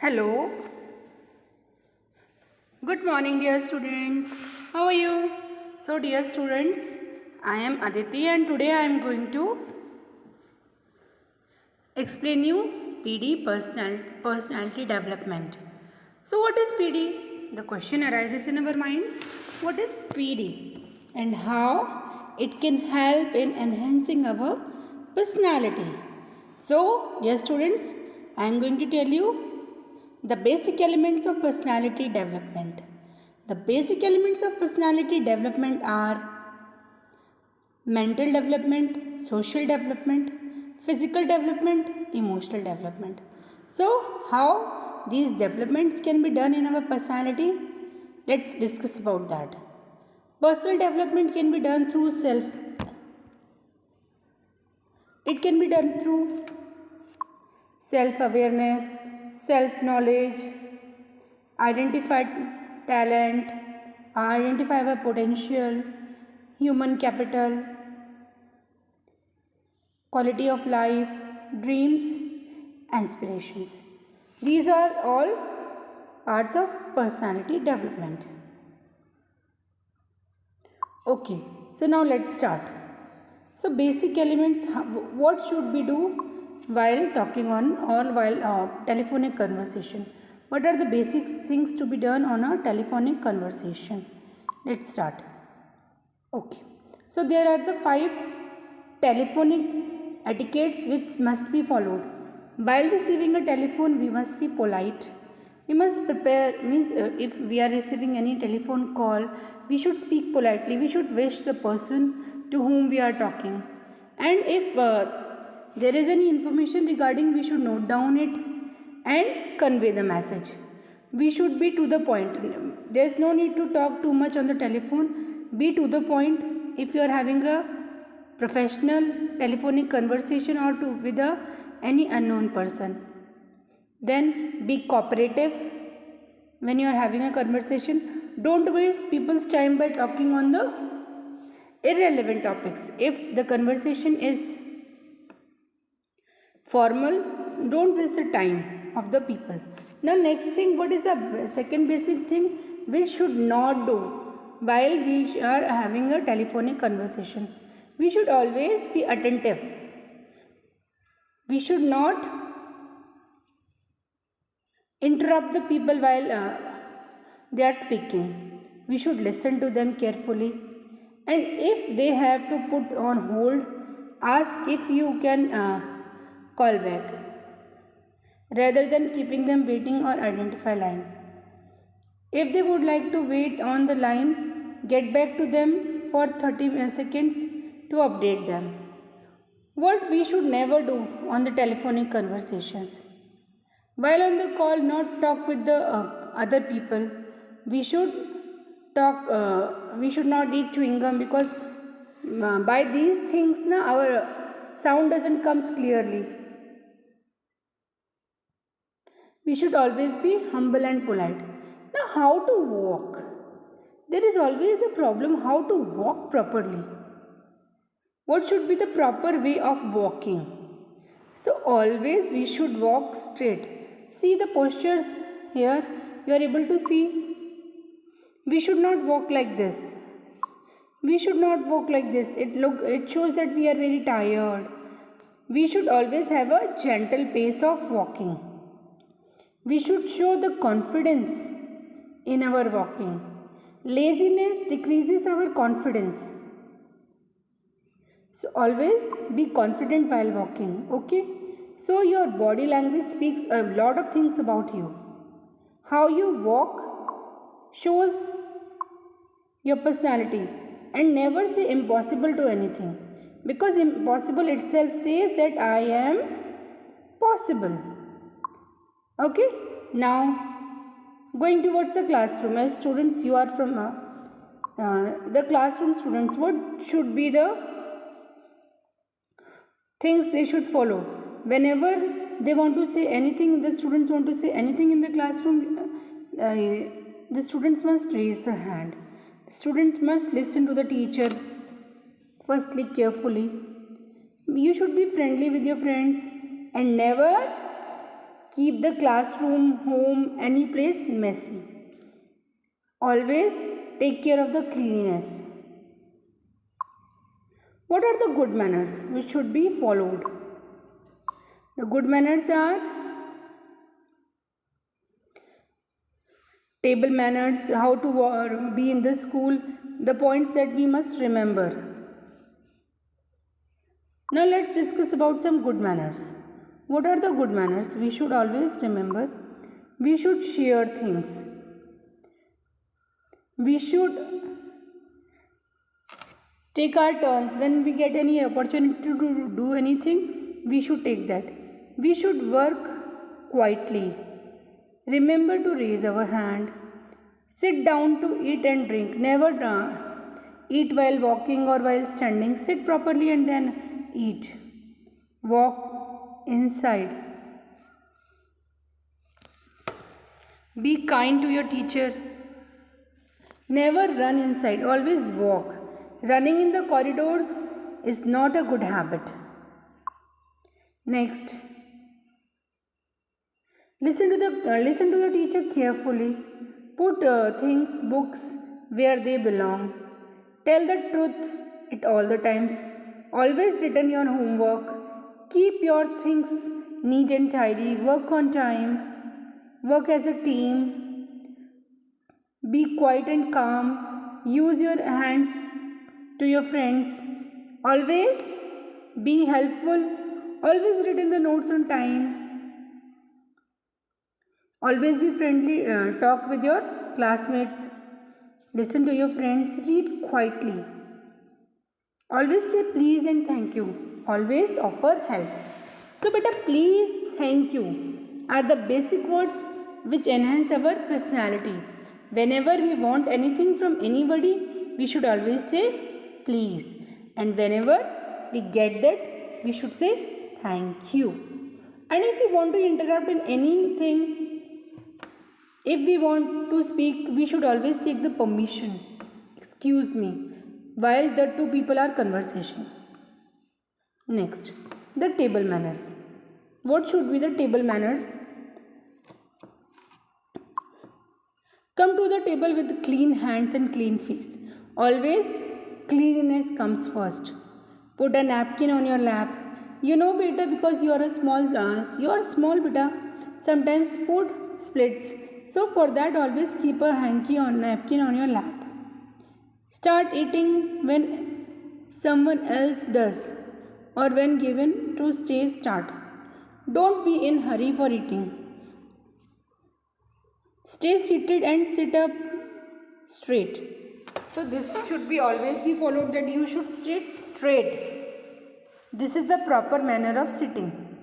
Hello, good morning, dear students. How are you? So, dear students, I am Aditi, and today I am going to explain you personality development. So, what is PD? The question arises in our mind. What is PD and how it can help in enhancing our personality? So, dear students, I am going to tell you the basic elements of personality development. The basic elements of personality development are mental development, social development, physical development, emotional development. So, how these developments can be done in our personality? Let's discuss about that. Personal development can be done through it can be done through self awareness, self knowledge, identify talent, identify our potential, human capital, quality of life, dreams, aspirations. These are all parts of personality development. Okay, so now let's start. So basic elements, what should we do while talking on or while telephonic conversation? What are the basic things to be done on a telephonic conversation? Let's start. Okay, so there are the 5 telephonic etiquettes which must be followed. While receiving a telephone, we must be polite. We must prepare, means if we are receiving any telephone call, we should speak politely. We should wish the person to whom we are talking. And if there is any information regarding, we should note down it and convey the message. We should be to the point. There is no need to talk too much on the telephone. Be to the point. If you are having a professional telephonic conversation or with any unknown person, then be cooperative when you are having a conversation. Don't waste people's time by talking on the irrelevant topics. If the conversation is formal, don't waste the time of the people. Now next thing, what is the second basic thing we should not do while we are having a telephonic conversation? We should always be attentive. We should not interrupt the people while they are speaking. We should listen to them carefully, and if they have to put on hold, ask if you can call back rather than keeping them waiting or identify line. If they would like to wait on the line, get back to them for 30 seconds to update them. What we should never do on the telephonic conversations. While on the call, not talk with the other people. We should talk. We should not eat chewing gum because by these things, our sound doesn't comes clearly. We should always be humble and polite. Now, how to walk? There is always a problem how to walk properly. What should be the proper way of walking? So, always we should walk straight. See the postures here, you are able to see. We should not walk like this. We should not walk like this. It shows that we are very tired. We should always have a gentle pace of walking. We should show the confidence in our walking. Laziness decreases our confidence. So always be confident while walking, okay? So your body language speaks a lot of things about you. How you walk shows your personality, and never say impossible to anything, because impossible itself says that I am possible. Okay, now going towards the classroom. As students, you are from the classroom students. What should be the things they should follow? Whenever they want to say anything, the students want to say anything in the classroom, the students must raise the hand. Students must listen to the teacher firstly carefully. You should be friendly with your friends and never Keep the classroom, home, any place messy. Always take care of the cleanliness. What are the good manners which should be followed? The good manners are table manners, how to be in the school, the points that we must remember. Now let's discuss about some good manners. What are the good manners? We should always remember we should share things. We should take our turns. When we get any opportunity to do anything, we should take that. We should work quietly. Remember to raise our hand. Sit down to eat and drink. Never eat while walking or while standing. Sit properly and then eat. Walk inside. Be kind to your teacher. Never run inside. Always walk. Running in the corridors is not a good habit. Next, listen to the teacher carefully. Put books where they belong. Tell the truth at all the times. Always return your homework. Keep your things neat and tidy. Work on time. Work as a team. Be quiet and calm. Use your hands to your friends. Always be helpful. Always return the notes on time. Always be friendly. Talk with your classmates. Listen to your friends. Read quietly. Always say please and thank you. Always offer help. So beta, please, thank you are the basic words which enhance our personality. Whenever we want anything from anybody, we should always say please. And whenever we get that, we should say thank you. And if we want to interrupt in anything, if we want to speak, we should always take the permission. Excuse me, while the two people are conversation. Next, the table manners. What should be the table manners? Come to the table with clean hands and clean face. Always cleanliness comes first. Put a napkin on your lap. You know beta, because you are small beta. Sometimes food splits. So for that, always keep a napkin on your lap. Start eating when someone else does or when given to start. Don't be in hurry for eating. Stay seated and sit up straight. So this should be always be followed, that you should sit straight. This is the proper manner of sitting.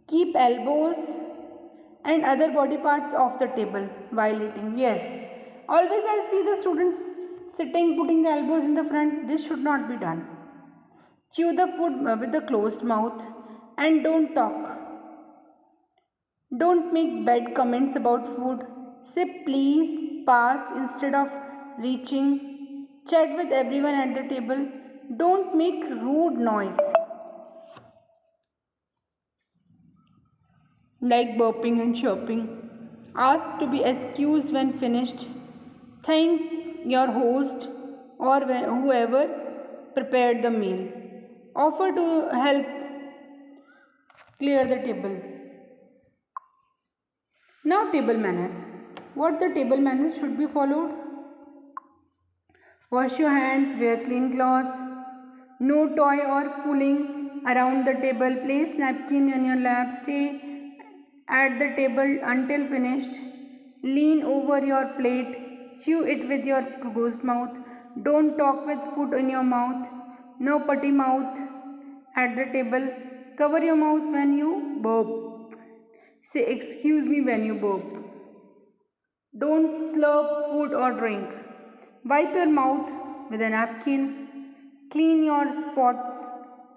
Keep elbows and other body parts off the table while eating. Yes, always I see the students sitting, putting the elbows in the front. This should not be done. Chew the food with a closed mouth and don't talk. Don't make bad comments about food. Say please, pass instead of reaching. Chat with everyone at the table. Don't make rude noise like burping and chirping. Ask to be excused when finished. Thank your host or whoever prepared the meal. Offer to help clear the table. Now table manners. What the table manners should be followed? Wash your hands, wear clean clothes. No toy or fooling around the table. Place napkin on your lap. Stay at the table until finished. Lean over your plate. Chew it with your closed mouth. Don't talk with food in your mouth. No potty mouth at the table. Cover your mouth when you burp. Say excuse me when you burp. Don't slurp food or drink. Wipe your mouth with a napkin. Clean your spots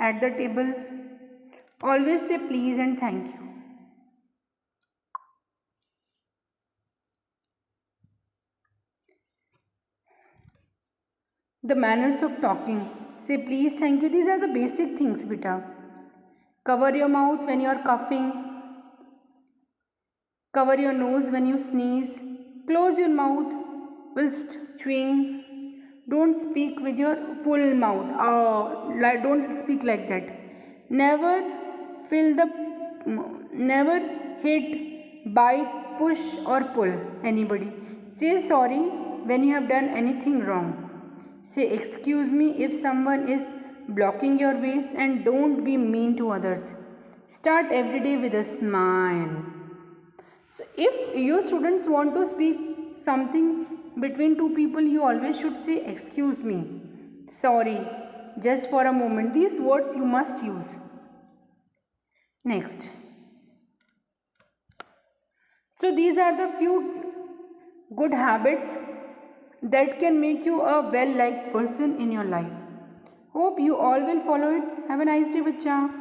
at the table. Always say please and thank you. The manners of talking. Say please, thank you. These are the basic things, beta. Cover your mouth when you are coughing. Cover your nose when you sneeze. Close your mouth whilst chewing. Don't speak with your full mouth. Don't speak like that. Never fill the never hit, bite, push or pull anybody. Say sorry when you have done anything wrong. Say excuse me if someone is blocking your ways, and don't be mean to others. Start every day with a smile. So if you students want to speak something between two people, you always should say excuse me, sorry, just for a moment. These words you must use. Next. So these are the few good habits that can make you a well-liked person in your life. Hope you all will follow it. Have a nice day, bacha.